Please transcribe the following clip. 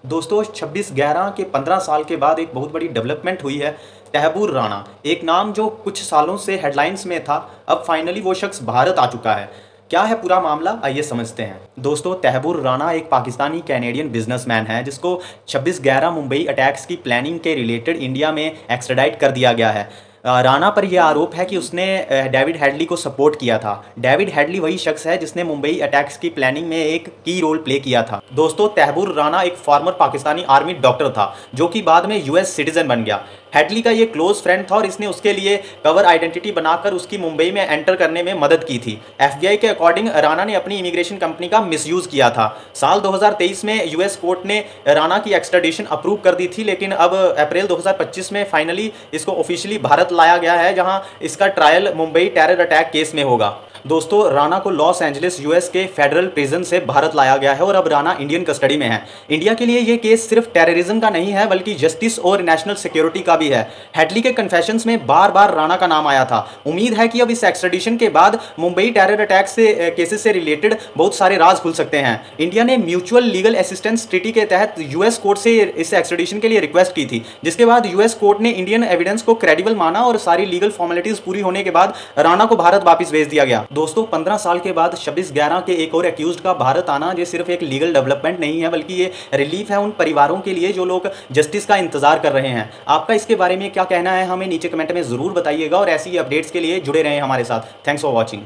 दोस्तों 26/11 के 15 साल के बाद एक बहुत बड़ी डेवलपमेंट हुई है। तहबूर राणा, एक नाम जो कुछ सालों से हेडलाइंस में था, अब फाइनली वो शख्स भारत आ चुका है। क्या है पूरा मामला, आइए समझते हैं। दोस्तों तहबूर राणा एक पाकिस्तानी कैनेडियन बिजनेसमैन है जिसको 26/11 मुंबई अटैक्स की प्लानिंग के रिलेटेड इंडिया में एक्स्ट्राडाइट कर दिया गया है। राणा पर यह आरोप है कि उसने डेविड हेडली को सपोर्ट किया था। डेविड हेडली वही शख्स है जिसने मुंबई अटैक्स की प्लानिंग में एक की रोल प्ले किया था। दोस्तों तहबूर राणा एक फॉर्मर पाकिस्तानी आर्मी डॉक्टर था जो कि बाद में यूएस सिटीजन बन गया। हेडली का ये क्लोज फ्रेंड था और इसने उसके लिए कवर आइडेंटिटी बनाकर उसकी मुंबई में एंटर करने में मदद की थी। एफबीआई के अकॉर्डिंग राणा ने अपनी इमिग्रेशन कंपनी का मिसयूज किया था। साल 2023 में यूएस कोर्ट ने राणा की एक्स्ट्राडिशन अप्रूव कर दी थी, लेकिन अब अप्रैल 2025 में फाइनली इसको ऑफिशियली भारत लाया गया है, जहां इसका trial Mumbai terror attack case में होगा। दोस्तों राणा को लॉस एंजलिस यूएस के फेडरल प्रिजन से भारत लाया गया है और अब राणा इंडियन कस्टडी में है। इंडिया के लिए ये केस सिर्फ टेररिज्म का नहीं है बल्कि जस्टिस और नेशनल सिक्योरिटी का भी है। हेडली के कन्फेशंस में बार बार राणा का नाम आया था। उम्मीद है कि अब इस एक्स्ट्रेडिशन के बाद मुंबई टेरर अटैक से केसेस से रिलेटेड बहुत सारे राज खुल सकते हैं। इंडिया ने म्यूचुअल लीगल असिस्टेंस ट्रीटी के तहत यूएस कोर्ट से इस एक्स्ट्रेडिशन के लिए रिक्वेस्ट की थी, जिसके बाद यूएस कोर्ट ने इंडियन एविडेंस को क्रेडिबल माना और सारी लीगल फॉर्मेलिटीज पूरी होने के बाद राणा को भारत वापस भेज दिया गया। दोस्तों 15 साल के बाद 26/11 के एक और एक्यूज्ड का भारत आना ये सिर्फ एक लीगल डेवलपमेंट नहीं है बल्कि ये रिलीफ है उन परिवारों के लिए जो लोग जस्टिस का इंतजार कर रहे हैं। आपका इसके बारे में क्या कहना है, हमें नीचे कमेंट में जरूर बताइएगा और ऐसी अपडेट्स के लिए जुड़े रहें हमारे साथ। Thanks for watching.